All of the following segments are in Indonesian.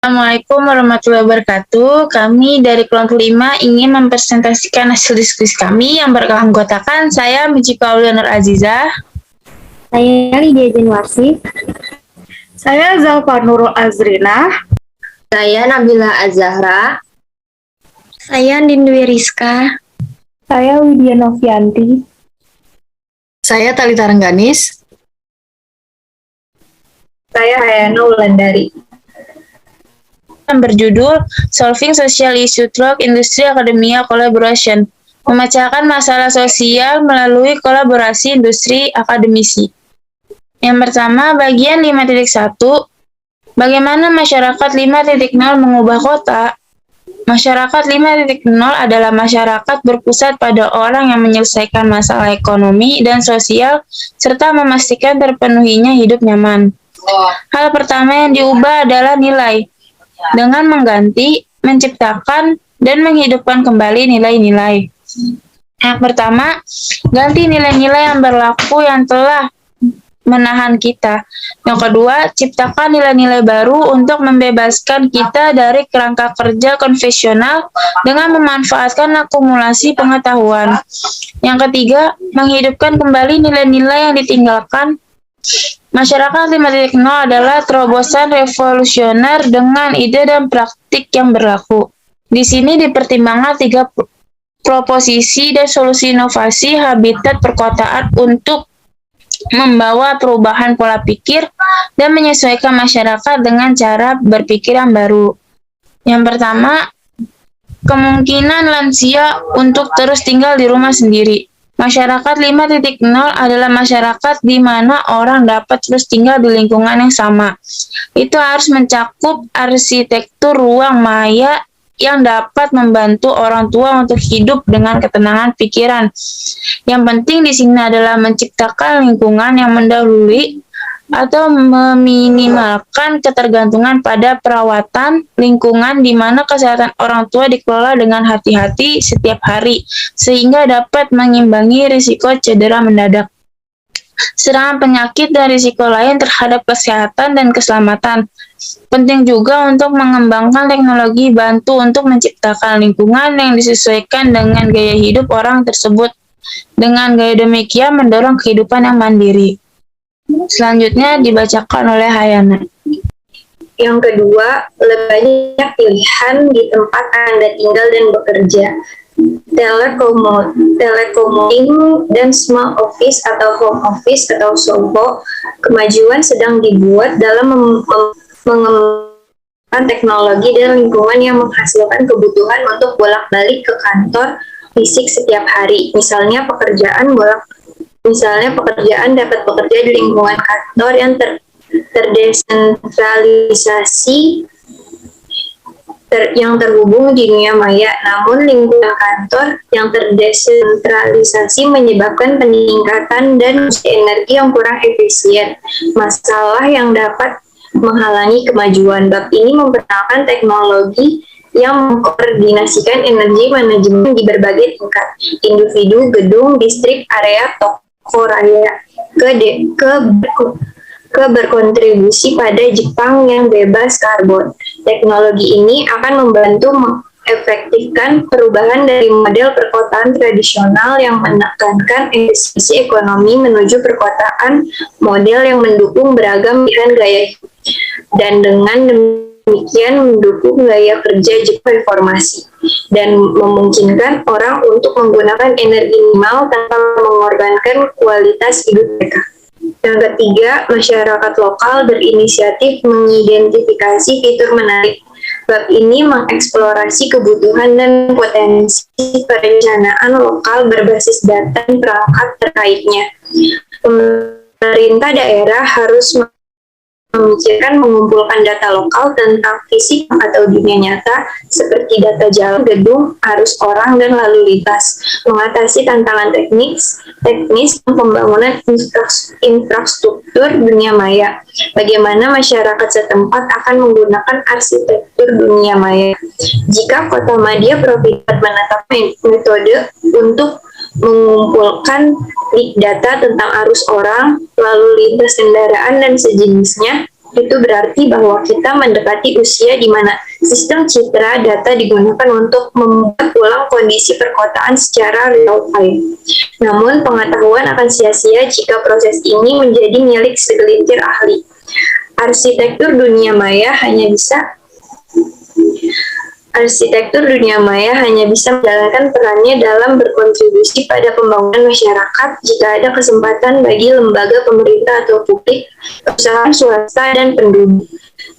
Assalamualaikum warahmatullahi wabarakatuh. Kami dari kelompok 5 ingin mempresentasikan hasil diskusi kami yang beranggotakan saya Mijika Aulia Azizah. Saya Lydia Januarsi. Saya Zalfa Nurul Azrina. Saya Nabila Azahra. Saya Nindwi Rizka. Saya Widya Novianti. Saya Talita Rengganis. Saya Hayana Wulandari. Yang berjudul Solving Social Issue Through Industry Academia Collaboration, memecahkan masalah sosial melalui kolaborasi industri akademisi. Yang pertama, bagian 5.1, bagaimana masyarakat 5.0 mengubah kota. Masyarakat 5.0 adalah masyarakat berpusat pada orang yang menyelesaikan masalah ekonomi dan sosial serta memastikan terpenuhinya hidup nyaman. Hal pertama yang diubah adalah nilai, dengan mengganti, menciptakan, dan menghidupkan kembali nilai-nilai. Yang pertama, ganti nilai-nilai yang berlaku yang telah menahan kita. Yang kedua, ciptakan nilai-nilai baru untuk membebaskan kita dari kerangka kerja konvensional dengan memanfaatkan akumulasi pengetahuan. Yang ketiga, menghidupkan kembali nilai-nilai yang ditinggalkan. Masyarakat 5.0 adalah terobosan revolusioner dengan ide dan praktik yang berlaku. Di sini dipertimbangkan 3 proposisi dan solusi inovasi habitat perkotaan untuk membawa perubahan pola pikir dan menyesuaikan masyarakat dengan cara berpikir yang baru. Yang pertama, kemungkinan lansia untuk terus tinggal di rumah sendiri. Masyarakat 5.0 adalah masyarakat di mana orang dapat terus tinggal di lingkungan yang sama. Itu harus mencakup arsitektur ruang maya yang dapat membantu orang tua untuk hidup dengan ketenangan pikiran. Yang penting di sini adalah menciptakan lingkungan yang mendahului atau meminimalkan ketergantungan pada perawatan lingkungan di mana kesehatan orang tua dikelola dengan hati-hati setiap hari, sehingga dapat mengimbangi risiko cedera mendadak, serangan penyakit dan risiko lain terhadap kesehatan dan keselamatan. Penting juga untuk mengembangkan teknologi bantu untuk menciptakan lingkungan yang disesuaikan dengan gaya hidup orang tersebut. Dengan gaya demikian mendorong kehidupan yang mandiri. Selanjutnya dibacakan oleh Hayana. Yang kedua, lebih banyak pilihan di tempat Anda tinggal dan bekerja. Telekommuting dan small office atau home office atau SOHO, kemajuan sedang dibuat dalam mengembangkan teknologi dan lingkungan yang menghasilkan kebutuhan untuk bolak-balik ke kantor fisik setiap hari. Misalnya pekerjaan dapat bekerja di lingkungan kantor yang terdesentralisasi yang terhubung di dunia maya. Namun lingkungan kantor yang terdesentralisasi menyebabkan peningkatan dan energi yang kurang efisien, masalah yang dapat menghalangi kemajuan. Bab ini memperkenalkan teknologi yang mengkoordinasikan energi manajemen di berbagai tingkat, individu, gedung, distrik, area, toko raya, ke berkontribusi pada Jepang yang bebas karbon. Teknologi ini akan membantu mengefektifkan perubahan dari model perkotaan tradisional yang menekankan efisiensi ekonomi menuju perkotaan model yang mendukung beragam pilihan gaya hidup, dan dengan demikian mendukung gaya kerja Jepang reformasi dan memungkinkan orang untuk menggunakan energi minimal tanpa mengorbankan kualitas hidup mereka. Yang ketiga, masyarakat lokal berinisiatif mengidentifikasi fitur menarik. Bab ini mengeksplorasi kebutuhan dan potensi perencanaan lokal berbasis data dan perangkat terkaitnya. Pemerintah daerah harus memikirkan mengumpulkan data lokal tentang fisik atau dunia nyata seperti data jalan, gedung, arus orang, dan lalu lintas, mengatasi tantangan teknis pembangunan infrastruktur dunia maya, bagaimana masyarakat setempat akan menggunakan arsitektur dunia maya. Jika Kota Madya Provinsi menetapkan metode untuk mengumpulkan big data tentang arus orang, lalu lintas kendaraan, dan sejenisnya, Itu berarti bahwa kita mendekati usia di mana sistem citra data digunakan untuk membuat ulang kondisi perkotaan secara real time. Namun, pengetahuan akan sia-sia jika proses ini menjadi milik segelintir ahli. Arsitektur dunia maya hanya bisa menjalankan perannya dalam berkontribusi pada pembangunan masyarakat jika ada kesempatan bagi lembaga pemerintah atau publik, perusahaan swasta, dan penduduk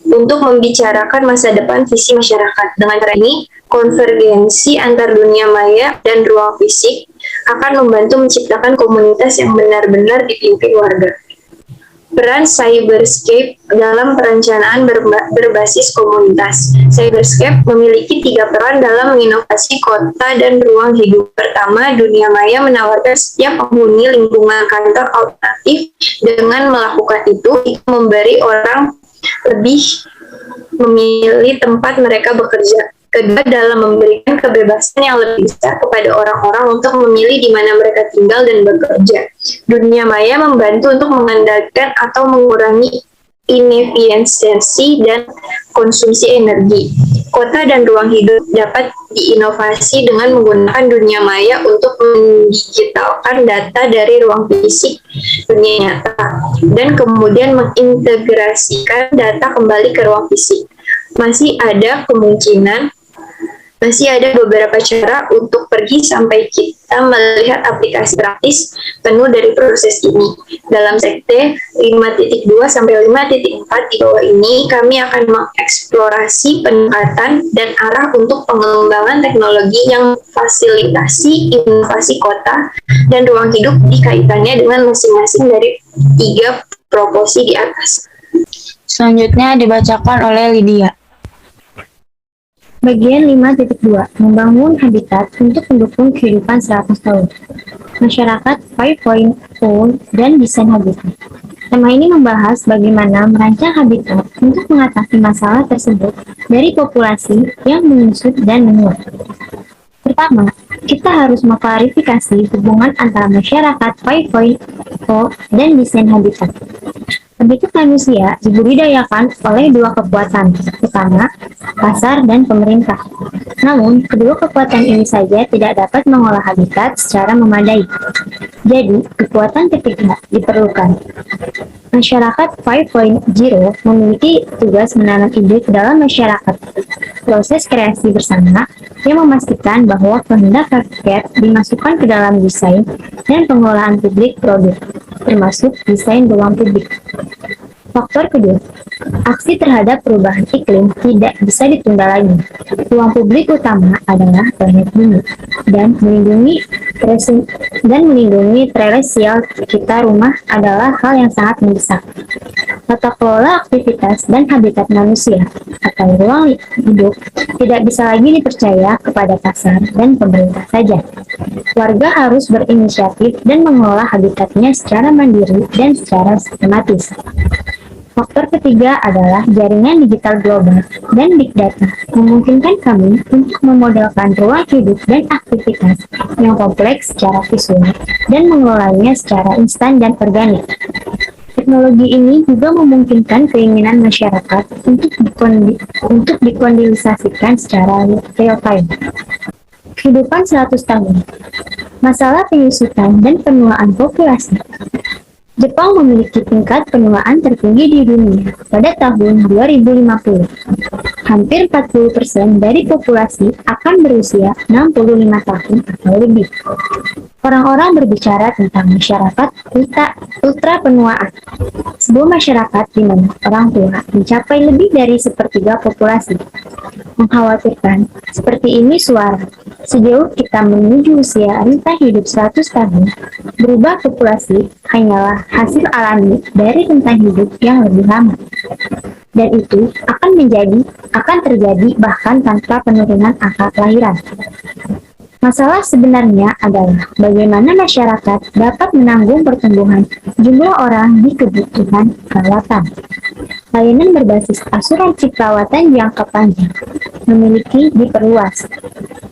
untuk membicarakan masa depan visi masyarakat. Dengan cara ini, konvergensi antar dunia maya dan ruang fisik akan membantu menciptakan komunitas yang benar-benar dipimpin warga. Peran Cyberscape dalam perencanaan berbasis komunitas. Cyberscape memiliki 3 peran dalam menginovasi kota dan ruang hidup. Pertama, dunia maya menawarkan setiap penghuni lingkungan kantor alternatif. Dengan melakukan itu memberi orang lebih memilih tempat mereka bekerja. Kedua, dalam memberikan kebebasan yang lebih besar kepada orang-orang untuk memilih di mana mereka tinggal dan bekerja. Dunia maya membantu untuk mengandalkan atau mengurangi inefisiensi dan konsumsi energi. Kota dan ruang hidup dapat diinovasi dengan menggunakan dunia maya untuk mendigitalkan data dari ruang fisik dunia nyata dan kemudian mengintegrasikan data kembali ke ruang fisik. Masih ada beberapa cara untuk pergi sampai kita melihat aplikasi praktis penuh dari proses ini. Dalam sekte 5.2 sampai 5.4 di bawah ini, kami akan mengeksplorasi pendekatan dan arah untuk pengembangan teknologi yang fasilitasi inovasi kota dan ruang hidup di kaitannya dengan masing-masing dari 3 proposi di atas. Selanjutnya dibacakan oleh Lydia. Bagian 5.2, membangun habitat untuk mendukung kehidupan 100 tahun. Masyarakat 5.0 dan desain habitat. Tema ini membahas bagaimana merancang habitat untuk mengatasi masalah tersebut dari populasi yang menyusut dan menguat. Pertama, kita harus mengklarifikasi hubungan antara masyarakat 5.0 dan desain habitat. Habitat manusia dibudidayakan oleh 2 kekuatan, utama, pasar dan pemerintah. Namun, kedua kekuatan ini saja tidak dapat mengolah habitat secara memadai. Jadi, kekuatan ketiga diperlukan. Masyarakat 5.0 memiliki tugas menanam ide ke dalam masyarakat. Proses kreasi bersama yang memastikan bahwa kehendak rakyat dimasukkan ke dalam desain dan pengelolaan publik produk, termasuk desain ruang publik. Faktor kedua, aksi terhadap perubahan iklim tidak bisa ditunda lagi. Ruang publik utama adalah planet bumi dan melindungi terrestrial kita rumah adalah hal yang sangat mendesak. Tata kelola aktivitas dan habitat manusia atau ruang hidup tidak bisa lagi dipercaya kepada pasar dan pemerintah saja. Warga harus berinisiatif dan mengelola habitatnya secara mandiri dan secara sistematis. Faktor ketiga adalah jaringan digital global dan big data memungkinkan kami untuk memodelkan ruang hidup dan aktivitas yang kompleks secara visual dan mengelolanya secara instan dan organik. Teknologi ini juga memungkinkan keinginan masyarakat untuk dikondensasikan secara real time. Kehidupan 100 tahun. Masalah penyusutan dan penuaan populasi. Jepang memiliki tingkat penuaan tertinggi di dunia pada tahun 2050. Hampir 40% dari populasi akan berusia 65 tahun atau lebih. Orang-orang berbicara tentang masyarakat ultra penuaan. Sebuah masyarakat di mana orang tua mencapai lebih dari sepertiga populasi. Mengkhawatirkan, seperti ini suara. Sejauh kita menuju usia rentang hidup 100 tahun, berubah populasi hanyalah hasil alami dari rentang hidup yang lebih lama. Dan itu akan terjadi bahkan tanpa penurunan angka kelahiran. Masalah sebenarnya adalah bagaimana masyarakat dapat menanggung pertumbuhan jumlah orang di kebutuhan perawatan. Layanan berbasis asuransi perawatan jangka panjang diperluas.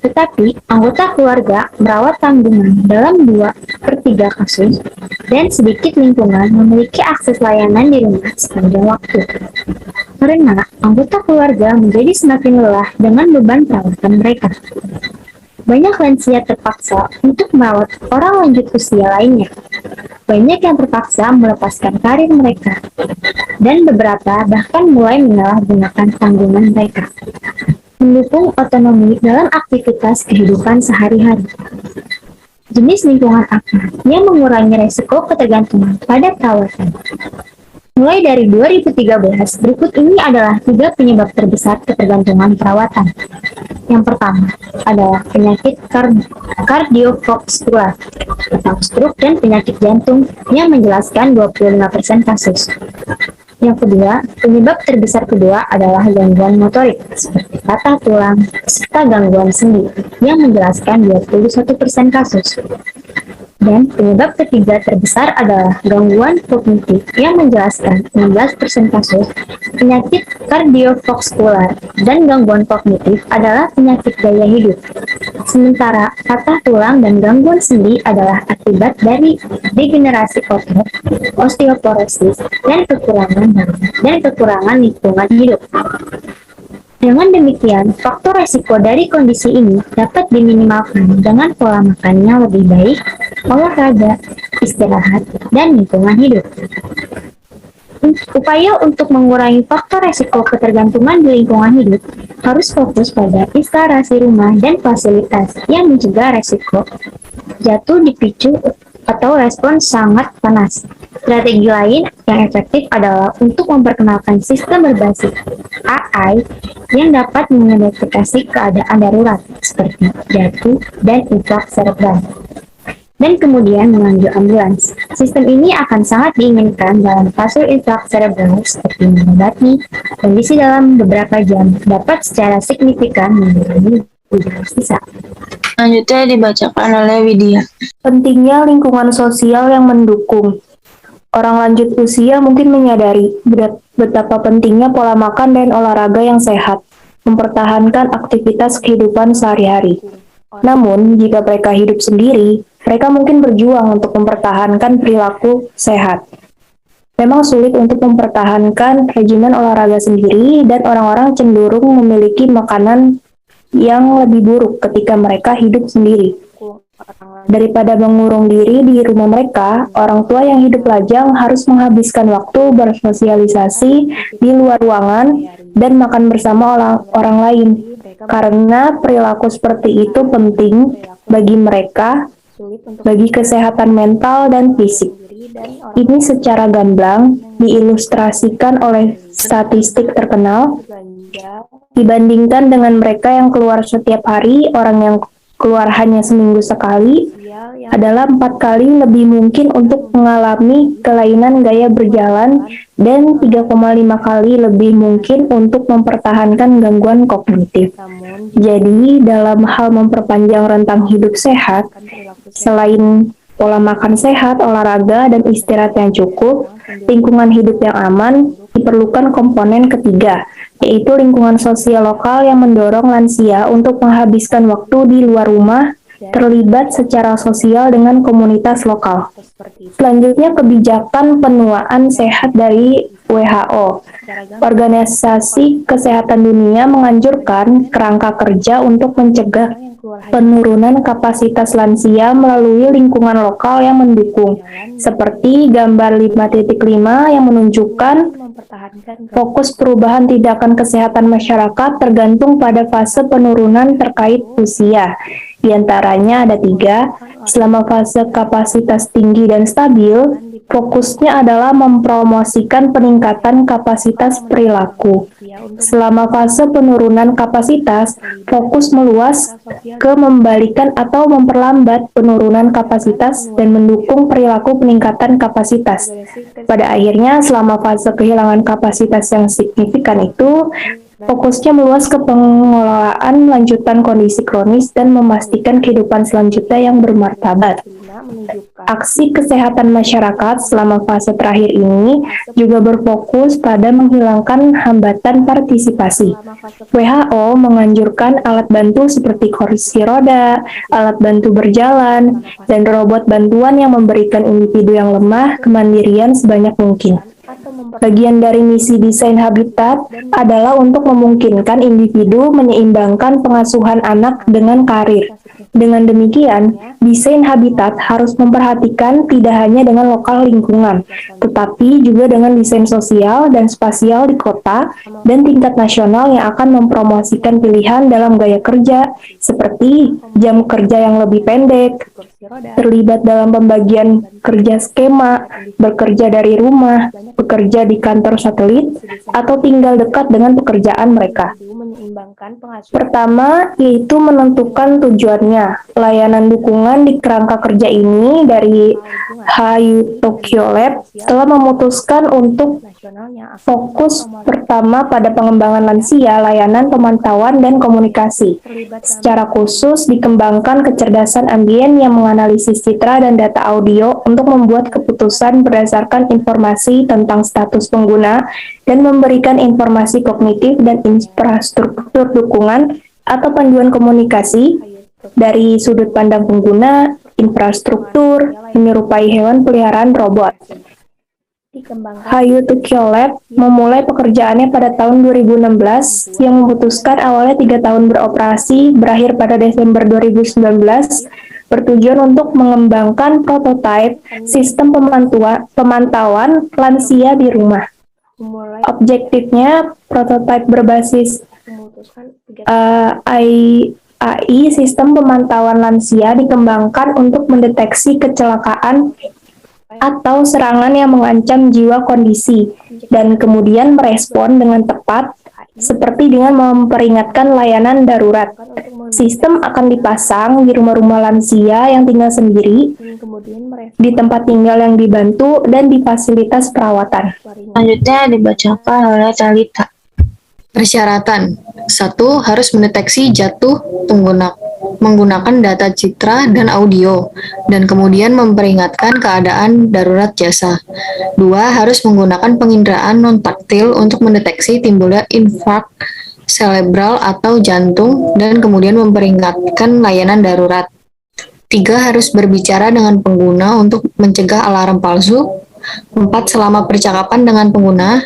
Tetapi, anggota keluarga merawat tanggungan dalam 2/3 kasus, dan sedikit lingkungan memiliki akses layanan di rumah sepanjang waktu. Karena anggota keluarga menjadi semakin lelah dengan beban perawatan mereka. Banyak lansia terpaksa untuk merawat orang lanjut usia lainnya. Banyak yang terpaksa melepaskan karir mereka, dan beberapa bahkan mulai menyalahgunakan tanggungan mereka. Mendukung otonomi dalam aktivitas kehidupan sehari-hari. Jenis lingkungan apa yang mengurangi resiko ketergantungan pada perawatan? Mulai dari 2013, berikut ini adalah 3 penyebab terbesar ketergantungan perawatan. Yang pertama adalah penyakit kardiovaskular atau stroke dan penyakit jantung yang menjelaskan 25% kasus. Yang kedua, penyebab terbesar kedua adalah gangguan motorik seperti patah tulang serta gangguan sendi yang menjelaskan 21% kasus. Dan penyebab ketiga terbesar adalah gangguan kognitif yang menjelaskan 16% kasus. Penyakit kardiovaskular dan gangguan kognitif adalah penyakit gaya hidup. Sementara patah tulang dan gangguan sendi adalah akibat dari degenerasi otot, osteoporosis, dan kekurangan lingkungan hidup. Dengan demikian, faktor resiko dari kondisi ini dapat diminimalkan dengan pola makan yang lebih baik, olahraga, istirahat, dan lingkungan hidup. Upaya untuk mengurangi faktor resiko ketergantungan di lingkungan hidup harus fokus pada instalasi rumah dan fasilitas yang mencegah resiko jatuh dipicu atau respons sangat panas. Strategi lain yang efektif adalah untuk memperkenalkan sistem berbasis AI yang dapat mengidentifikasi keadaan darurat seperti jatuh dan infak cerebral, dan kemudian memanggil ambulans. Sistem ini akan sangat diinginkan dalam kasus infak cerebral seperti mengobati kondisi dalam beberapa jam dapat secara signifikan mengurangi gejala sisa. Selanjutnya dibacakan oleh Widya. Pentingnya lingkungan sosial yang mendukung. Orang lanjut usia mungkin menyadari betapa pentingnya pola makan dan olahraga yang sehat, mempertahankan aktivitas kehidupan sehari-hari. Namun, jika mereka hidup sendiri, mereka mungkin berjuang untuk mempertahankan perilaku sehat. Memang sulit untuk mempertahankan regimen olahraga sendiri, dan orang-orang cenderung memiliki makanan yang lebih buruk ketika mereka hidup sendiri. Daripada mengurung diri di rumah mereka, orang tua yang hidup lajang harus menghabiskan waktu bersosialisasi di luar ruangan dan makan bersama orang lain. Karena perilaku seperti itu penting bagi mereka, bagi kesehatan mental dan fisik. Ini secara gamblang diilustrasikan oleh statistik terkenal. Dibandingkan dengan mereka yang keluar setiap hari, orang yang keluar hanya seminggu sekali adalah 4 kali lebih mungkin untuk mengalami kelainan gaya berjalan dan 3,5 kali lebih mungkin untuk mempertahankan gangguan kognitif. Jadi, dalam hal memperpanjang rentang hidup sehat, selain pola makan sehat, olahraga, dan istirahat yang cukup, lingkungan hidup yang aman, diperlukan komponen ketiga, yaitu lingkungan sosial lokal yang mendorong lansia untuk menghabiskan waktu di luar rumah, terlibat secara sosial dengan komunitas lokal. Selanjutnya, kebijakan penuaan sehat dari WHO. Organisasi Kesehatan Dunia menganjurkan kerangka kerja untuk mencegah penurunan kapasitas lansia melalui lingkungan lokal yang mendukung, seperti gambar 5.5 yang menunjukkan fokus perubahan tindakan kesehatan masyarakat tergantung pada fase penurunan terkait usia. Di antaranya ada 3. Selama fase kapasitas tinggi dan stabil, fokusnya adalah mempromosikan peningkatan kapasitas perilaku. Selama fase penurunan kapasitas, fokus meluas ke membalikan atau memperlambat penurunan kapasitas dan mendukung perilaku peningkatan kapasitas. Pada akhirnya, selama fase kehilangan kapasitas yang signifikan itu, fokusnya meluas ke pengelolaan lanjutan kondisi kronis dan memastikan kehidupan selanjutnya yang bermartabat. Aksi kesehatan masyarakat selama fase terakhir ini juga berfokus pada menghilangkan hambatan partisipasi. WHO menganjurkan alat bantu seperti kursi roda, alat bantu berjalan, dan robot bantuan yang memberikan individu yang lemah kemandirian sebanyak mungkin. Bagian dari misi desain habitat adalah untuk memungkinkan individu menyeimbangkan pengasuhan anak dengan karir. Dengan demikian, desain habitat harus memperhatikan tidak hanya dengan lokal lingkungan, tetapi juga dengan desain sosial dan spasial di kota dan tingkat nasional yang akan mempromosikan pilihan dalam gaya kerja, seperti jam kerja yang lebih pendek, terlibat dalam pembagian kerja skema, bekerja dari rumah, bekerja di kantor satelit, atau tinggal dekat dengan pekerjaan mereka. Pertama, yaitu menentukan tujuannya. Layanan dukungan di kerangka kerja ini dari HU Tokyo Lab telah memutuskan untuk fokus pertama pada pengembangan lansia, layanan pemantauan dan komunikasi. Secara khusus dikembangkan kecerdasan ambien yang menganalisis citra dan data audio untuk membuat keputusan berdasarkan informasi tentang status pengguna dan memberikan informasi kognitif dan infrastruktur dukungan atau panduan komunikasi dari sudut pandang pengguna, infrastruktur, menyerupai hewan peliharaan robot. HU Tokyo Lab memulai pekerjaannya pada tahun 2016 yang memutuskan awalnya 3 tahun beroperasi berakhir pada Desember 2019 bertujuan untuk mengembangkan prototipe sistem pemantauan lansia di rumah. Objektifnya, prototipe berbasis AI sistem pemantauan lansia dikembangkan untuk mendeteksi kecelakaan atau serangan yang mengancam jiwa kondisi dan kemudian merespon dengan tepat seperti dengan memperingatkan layanan darurat. Sistem akan dipasang di rumah-rumah lansia yang tinggal sendiri, di tempat tinggal yang dibantu, dan di fasilitas perawatan. Selanjutnya dibacakan oleh Talita. Persyaratan. 1. Harus mendeteksi jatuh menggunakan data citra dan audio, dan kemudian memperingatkan keadaan darurat jasa. 2. Harus menggunakan penginderaan non-taktil untuk mendeteksi timbulnya infark cerebral atau jantung, dan kemudian memperingatkan layanan darurat. 3. Harus berbicara dengan pengguna untuk mencegah alarm palsu. 4. Selama percakapan dengan pengguna,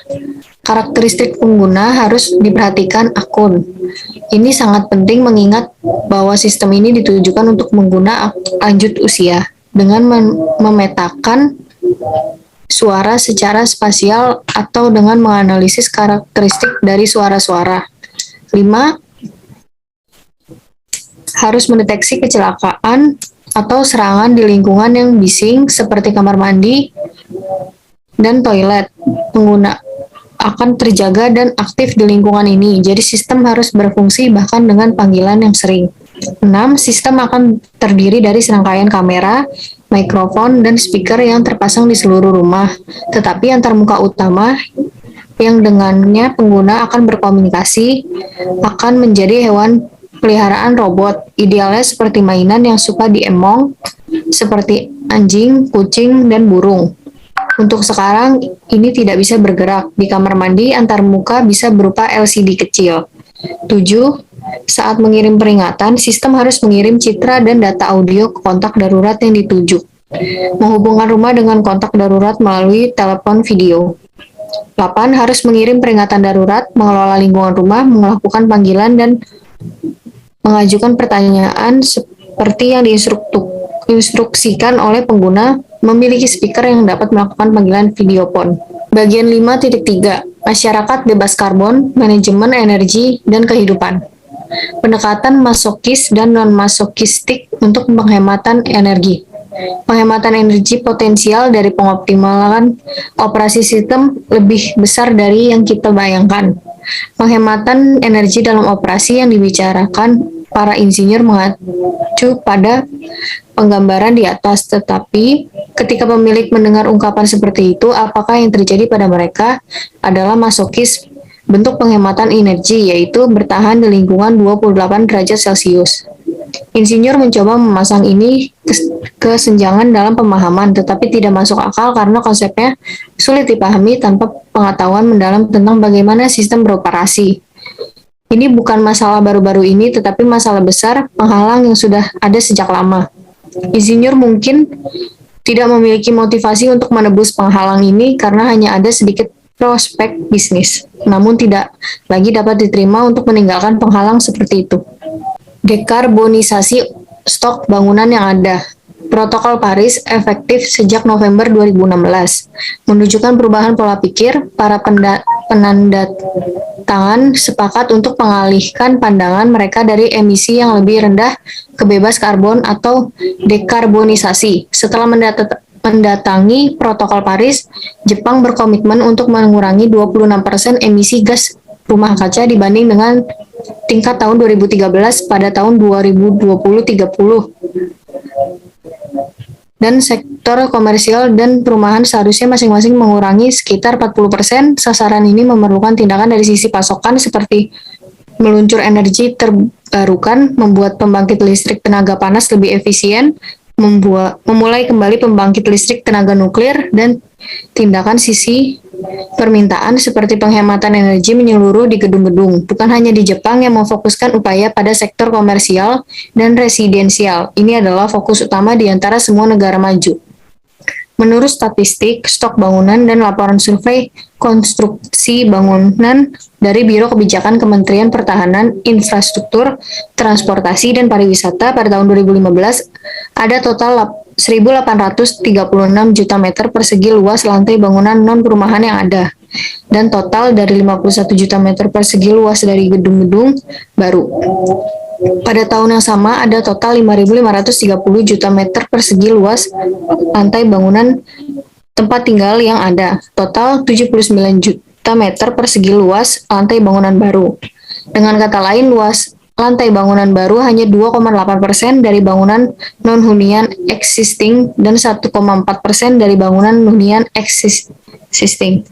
karakteristik pengguna harus diperhatikan akun. Ini sangat penting mengingat bahwa sistem ini ditujukan untuk pengguna lanjut usia dengan memetakan suara secara spasial atau dengan menganalisis karakteristik dari suara-suara. 5. Harus mendeteksi kecelakaan atau serangan di lingkungan yang bising seperti kamar mandi dan toilet. Pengguna akan terjaga dan aktif di lingkungan ini, jadi sistem harus berfungsi bahkan dengan panggilan yang sering. 6. Sistem akan terdiri dari serangkaian kamera, mikrofon, dan speaker yang terpasang di seluruh rumah, tetapi antar muka utama yang dengannya pengguna akan berkomunikasi akan menjadi hewan peliharaan robot, idealnya seperti mainan yang suka diemong, seperti anjing, kucing, dan burung. Untuk sekarang, ini tidak bisa bergerak. Di kamar mandi, antar muka bisa berupa LCD kecil. 7. Saat mengirim peringatan, sistem harus mengirim citra dan data audio ke kontak darurat yang dituju. Menghubungkan rumah dengan kontak darurat melalui telepon video. 8. Harus mengirim peringatan darurat, mengelola lingkungan rumah, melakukan panggilan, dan mengajukan pertanyaan seperti yang diinstruksikan oleh pengguna, memiliki speaker yang dapat melakukan panggilan video phone. Bagian 5.3. Masyarakat bebas karbon, manajemen energi, dan kehidupan. Pendekatan masokis dan non-masokistik untuk penghematan energi. Penghematan energi potensial dari pengoptimalan operasi sistem lebih besar dari yang kita bayangkan. Penghematan energi dalam operasi yang dibicarakan para insinyur mengacu pada penggambaran di atas, tetapi ketika pemilik mendengar ungkapan seperti itu, apakah yang terjadi pada mereka adalah masokis bentuk penghematan energi, yaitu bertahan di lingkungan 28 derajat Celcius. Insinyur mencoba memasang ini kesenjangan dalam pemahaman, tetapi tidak masuk akal karena konsepnya sulit dipahami tanpa pengetahuan mendalam tentang bagaimana sistem beroperasi. Ini bukan masalah baru-baru ini, tetapi masalah besar penghalang yang sudah ada sejak lama. Insinyur mungkin tidak memiliki motivasi untuk menebus penghalang ini karena hanya ada sedikit prospek bisnis, namun tidak lagi dapat diterima untuk meninggalkan penghalang seperti itu. Dekarbonisasi stok bangunan yang ada. Protokol Paris efektif sejak November 2016, menunjukkan perubahan pola pikir. Para penanda tangan sepakat untuk mengalihkan pandangan mereka dari emisi yang lebih rendah ke bebas karbon atau dekarbonisasi. Setelah mendatangi Protokol Paris, Jepang berkomitmen untuk mengurangi 26% emisi gas rumah kaca dibanding dengan tingkat tahun 2013 pada tahun 2020-30. Dan sektor komersial dan perumahan seharusnya masing-masing mengurangi sekitar 40%. Sasaran ini memerlukan tindakan dari sisi pasokan seperti meluncur energi terbarukan, membuat pembangkit listrik tenaga panas lebih efisien, memulai kembali pembangkit listrik tenaga nuklir, dan tindakan sisi permintaan seperti penghematan energi menyeluruh di gedung-gedung. Bukan hanya di Jepang yang memfokuskan upaya pada sektor komersial dan residensial. Ini adalah fokus utama di antara semua negara maju. Menurut statistik, stok bangunan dan laporan survei konstruksi bangunan dari Biro Kebijakan Kementerian Pertahanan, Infrastruktur, Transportasi, dan Pariwisata pada tahun 2015, ada total 1.836 juta meter persegi luas lantai bangunan non-perumahan yang ada, dan total dari 51 juta meter persegi luas dari gedung-gedung baru. Pada tahun yang sama, ada total 5.530 juta meter persegi luas lantai bangunan tempat tinggal yang ada, total 79 juta meter persegi luas lantai bangunan baru. Dengan kata lain, luas lantai bangunan baru hanya 2,8% dari bangunan non-hunian existing dan 1,4% dari bangunan hunian existing.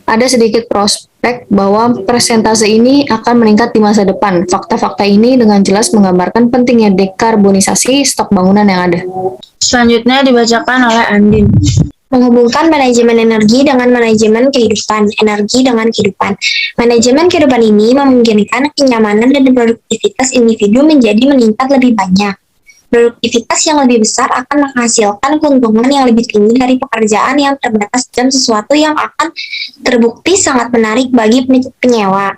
Ada sedikit prospek bahwa persentase ini akan meningkat di masa depan. Fakta-fakta ini dengan jelas menggambarkan pentingnya dekarbonisasi stok bangunan yang ada. Selanjutnya dibacakan oleh Andin. Menghubungkan manajemen energi dengan manajemen kehidupan, energi dengan kehidupan. Manajemen kehidupan ini memungkinkan kenyamanan dan produktivitas individu menjadi meningkat lebih banyak. Produktivitas yang lebih besar akan menghasilkan keuntungan yang lebih tinggi dari pekerjaan yang terbatas dan sesuatu yang akan terbukti sangat menarik bagi penyewa.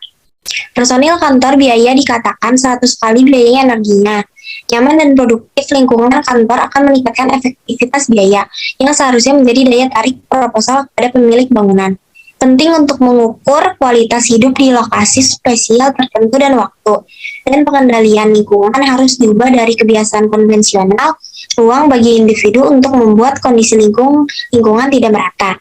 Personil kantor biaya dikatakan 100 kali biaya energinya. Nyaman dan produktif lingkungan kantor akan meningkatkan efektivitas biaya yang seharusnya menjadi daya tarik proposal kepada pemilik bangunan. Penting untuk mengukur kualitas hidup di lokasi spesial tertentu dan waktu. Dan pengendalian lingkungan harus diubah dari kebiasaan konvensional ruang bagi individu untuk membuat kondisi lingkungan tidak merata.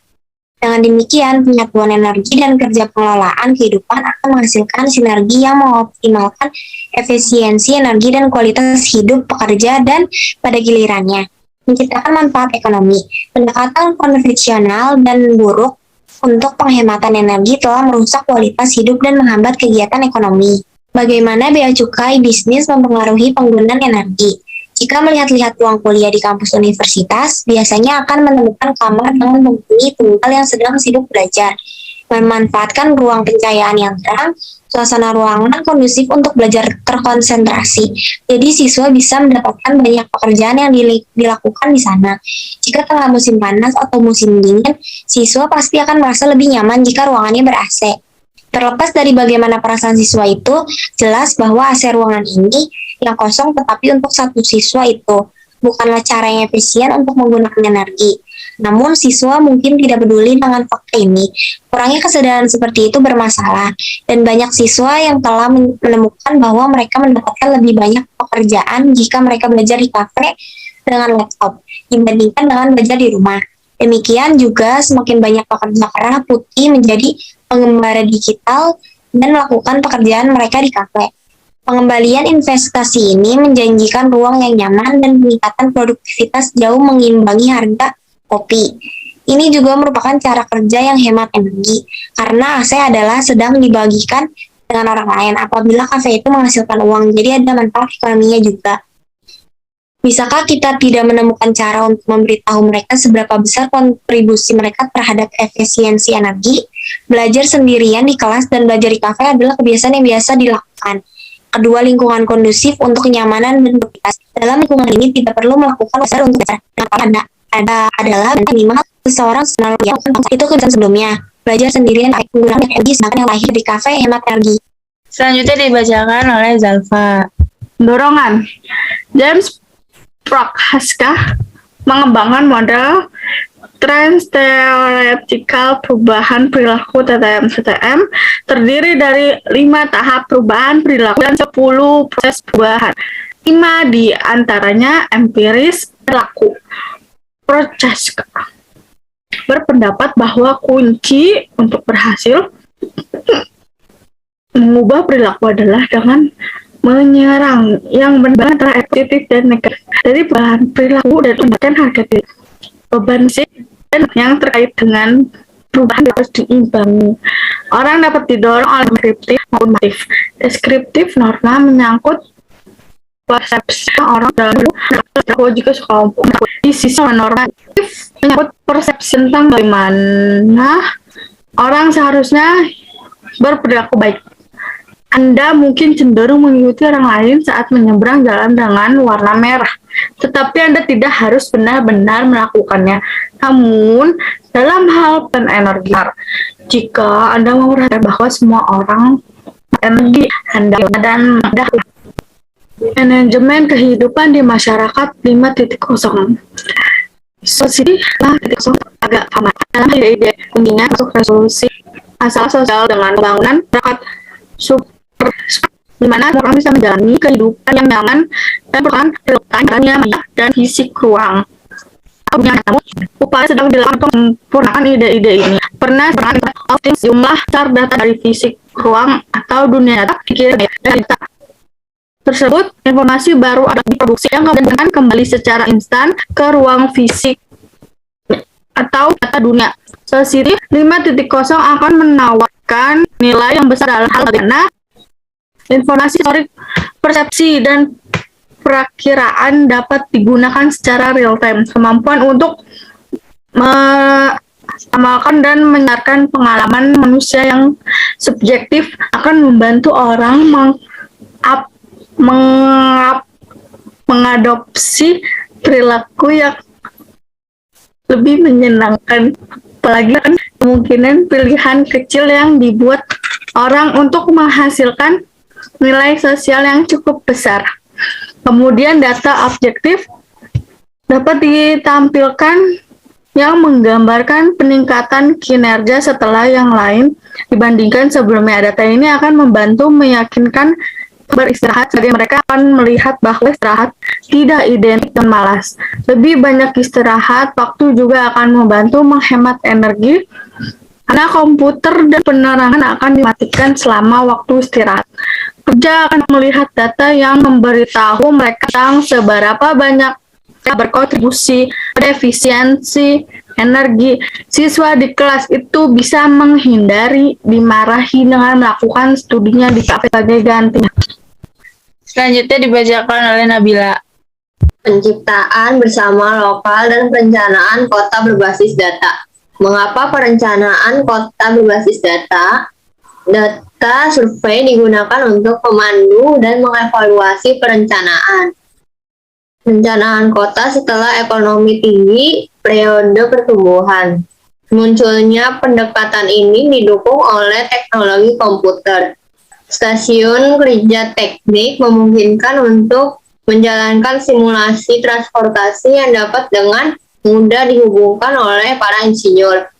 Dengan demikian, penyatuan energi dan kerja pengelolaan kehidupan akan menghasilkan sinergi yang mengoptimalkan efisiensi energi dan kualitas hidup pekerja dan pada gilirannya menciptakan manfaat ekonomi. Pendekatan konvensional dan buruk untuk penghematan energi telah merusak kualitas hidup dan menghambat kegiatan ekonomi. Bagaimana bea cukai bisnis mempengaruhi penggunaan energi? Jika melihat-lihat ruang kuliah di kampus universitas, biasanya akan menemukan kamar dengan penghuni tunggal yang sedang sibuk belajar, memanfaatkan ruang pencahayaan yang terang, suasana ruangan kondusif untuk belajar terkonsentrasi. Jadi siswa bisa mendapatkan banyak pekerjaan yang dilakukan di sana. Jika tengah musim panas atau musim dingin, siswa pasti akan merasa lebih nyaman jika ruangannya ber-AC. Terlepas dari bagaimana perasaan siswa itu, jelas bahwa AC ruangan ini yang kosong tetapi untuk satu siswa itu bukanlah cara yang efisien untuk menggunakan energi. Namun siswa mungkin tidak peduli dengan fakta ini. Kurangnya kesadaran seperti itu bermasalah, dan banyak siswa yang telah menemukan bahwa mereka mendapatkan lebih banyak pekerjaan jika mereka belajar di kafe dengan laptop dibandingkan dengan belajar di rumah. Demikian juga semakin banyak pekerja kerah putih menjadi pengembara digital dan melakukan pekerjaan mereka di kafe. Pengembalian investasi ini menjanjikan ruang yang nyaman dan peningkatan produktivitas jauh mengimbangi harga kopi. Ini juga merupakan cara kerja yang hemat energi, karena AC adalah sedang dibagikan dengan orang lain apabila kafe itu menghasilkan uang, jadi ada manfaat ekonominya juga. Bisakah kita tidak menemukan cara untuk memberitahu mereka seberapa besar kontribusi mereka terhadap efisiensi energi? Belajar sendirian di kelas dan belajar di kafe adalah kebiasaan yang biasa dilakukan. Kedua, lingkungan kondusif untuk kenyamanan dan produktivitas. Dalam lingkungan ini tidak perlu melakukan usaha untuk belajar. Ada adalah minimal seseorang yang itu kebiasaan sebelumnya. Belajar sendirian menggunakan energi, sedangkan yang lahir di kafe hemat energi. Selanjutnya dibacakan oleh Zalfa. Dorongan. James Prochaska mengembangkan model Trans-Theoretical Perubahan Perilaku TTM terdiri dari 5 tahap perubahan perilaku dan 10 proses perubahan. 5 di antaranya empiris perilaku. Prochaska berpendapat bahwa kunci untuk berhasil mengubah perilaku adalah dengan menyerang yang benar antara positif dan negatif dari bahan perilaku dan tindakan harga diri. Beban sih dan yang terkait dengan perubahan harus diimbangi. Orang dapat didorong oleh deskriptif maupun motif. Deskriptif norma menyangkut persepsi orang dalam perilaku juga sekelompok. Di sisi normatif menyangkut persepsi tentang bagaimana orang seharusnya berperilaku baik. Anda mungkin cenderung mengikuti orang lain saat menyeberang jalan dengan warna merah, tetapi Anda tidak harus benar-benar melakukannya. Namun, dalam hal energi, jika Anda memperhatikan bahwa semua orang energi, Anda dan manajemen kehidupan di masyarakat 5.0. Solusi 5.0 agak sama dalam ide-ide kuncinya masuk resolusi masalah sosial dengan pembangunan masyarakat di mana orang bisa menjalani kehidupan yang nyaman dan perlahan dan fisik ruang. Namun, upaya sedang dilakukan untuk menyempurnakan ide-ide ini. Pernah jumlah besar data dari fisik ruang atau dunia nyata dikirim dari data tersebut. Informasi baru ada diproduksi yang kemudian kembali secara instan ke ruang fisik atau data dunia. Solusi 5.0 akan menawarkan nilai yang besar dalam hal bagaimana informasi historik, persepsi, dan perakiraan dapat digunakan secara real time. Kemampuan untuk mengamalkan dan menyiarkan pengalaman manusia yang subjektif akan membantu orang mengadopsi perilaku yang lebih menyenangkan. Apalagi kan kemungkinan pilihan kecil yang dibuat orang untuk menghasilkan nilai sosial yang cukup besar. Kemudian data objektif dapat ditampilkan yang menggambarkan peningkatan kinerja setelah yang lain dibandingkan sebelumnya. Data ini akan membantu meyakinkan beristirahat, jadi mereka akan melihat bahwa istirahat tidak identik dengan malas. Lebih banyak istirahat, waktu juga akan membantu menghemat energi, karena komputer dan penerangan akan dimatikan selama waktu istirahat. Kerja akan melihat data yang memberitahu mereka tentang seberapa banyak berkontribusi pada efisiensi energi. Siswa di kelas itu bisa menghindari dimarahi dengan melakukan studinya di kafe sebagai gantinya. Selanjutnya dibacakan oleh Nabila. Penciptaan bersama lokal dan perencanaan kota berbasis data. Mengapa perencanaan kota berbasis data? Data survei digunakan untuk memandu dan mengevaluasi perencanaan. Perencanaan kota setelah ekonomi tinggi, periode pertumbuhan. Munculnya pendekatan ini didukung oleh teknologi komputer. Stasiun kerja teknik memungkinkan untuk menjalankan simulasi transportasi yang dapat dengan mudah dihubungkan oleh para insinyur.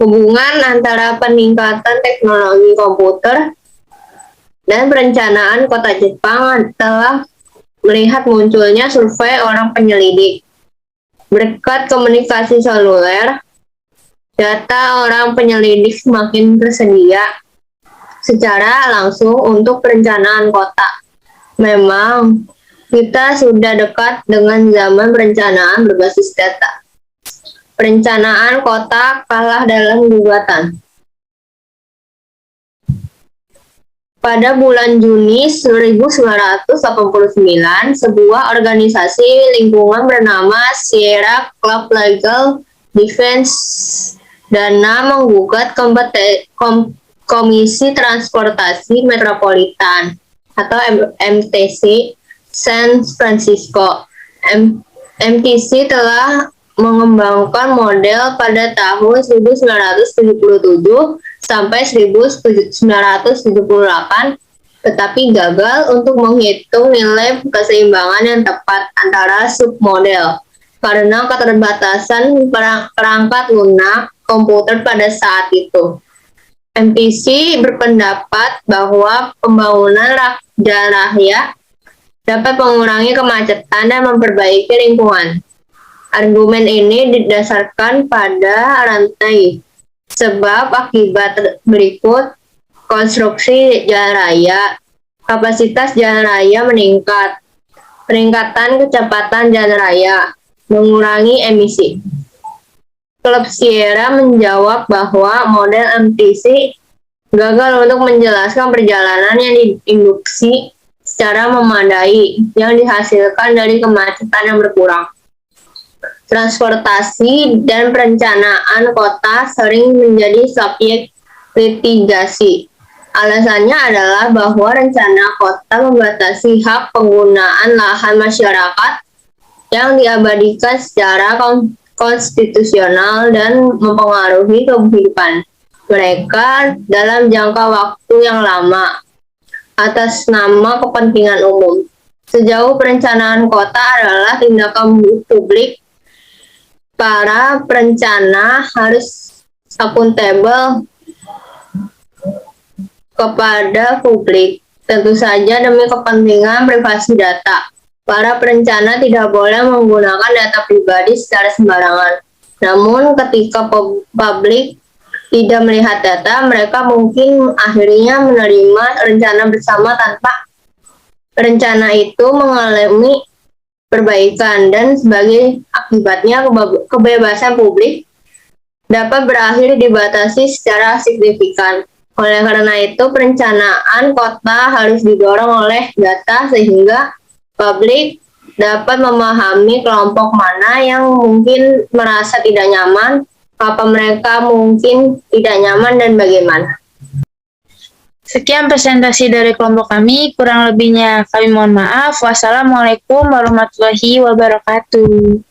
Hubungan antara peningkatan teknologi komputer dan perencanaan kota Jepang telah melihat munculnya survei orang penyelidik. Berkat komunikasi seluler, data orang penyelidik semakin tersedia secara langsung untuk perencanaan kota. Memang, kita sudah dekat dengan zaman perencanaan berbasis data. Perencanaan kota kalah dalam gugatan. Pada bulan Juni 1989, sebuah organisasi lingkungan bernama Sierra Club Legal Defense Dana menggugat Komisi Transportasi Metropolitan atau MTC San Francisco. MTC telah mengembangkan model pada tahun 1977 sampai 1978, tetapi gagal untuk menghitung nilai keseimbangan yang tepat antara submodel karena keterbatasan perangkat lunak komputer pada saat itu. MTC berpendapat bahwa pembangunan jalan raya dapat mengurangi kemacetan dan memperbaiki lingkungan. Argumen ini didasarkan pada rantai sebab akibat berikut: konstruksi jalan raya, kapasitas jalan raya meningkat, peningkatan kecepatan jalan raya, mengurangi emisi. Klub Sierra menjawab bahwa model MTC gagal untuk menjelaskan perjalanan yang diinduksi secara memadai yang dihasilkan dari kemacetan yang berkurang. Transportasi dan perencanaan kota sering menjadi subjek litigasi. Alasannya adalah bahwa rencana kota membatasi hak penggunaan lahan masyarakat yang diabadikan secara konstitusional dan mempengaruhi kehidupan mereka dalam jangka waktu yang lama atas nama kepentingan umum. Sejauh perencanaan kota adalah tindakan publik, para perencana harus akuntabel kepada publik, tentu saja demi kepentingan privasi data. Para perencana tidak boleh menggunakan data pribadi secara sembarangan. Namun ketika publik tidak melihat data, mereka mungkin akhirnya menerima rencana bersama tanpa rencana itu mengalami perbaikan, dan sebagai akibatnya kebebasan publik dapat berakhir dibatasi secara signifikan. Oleh karena itu, perencanaan kota harus didorong oleh data sehingga publik dapat memahami kelompok mana yang mungkin merasa tidak nyaman, apa mereka mungkin tidak nyaman, dan bagaimana. Sekian presentasi dari kelompok kami, kurang lebihnya kami mohon maaf. Wassalamualaikum warahmatullahi wabarakatuh.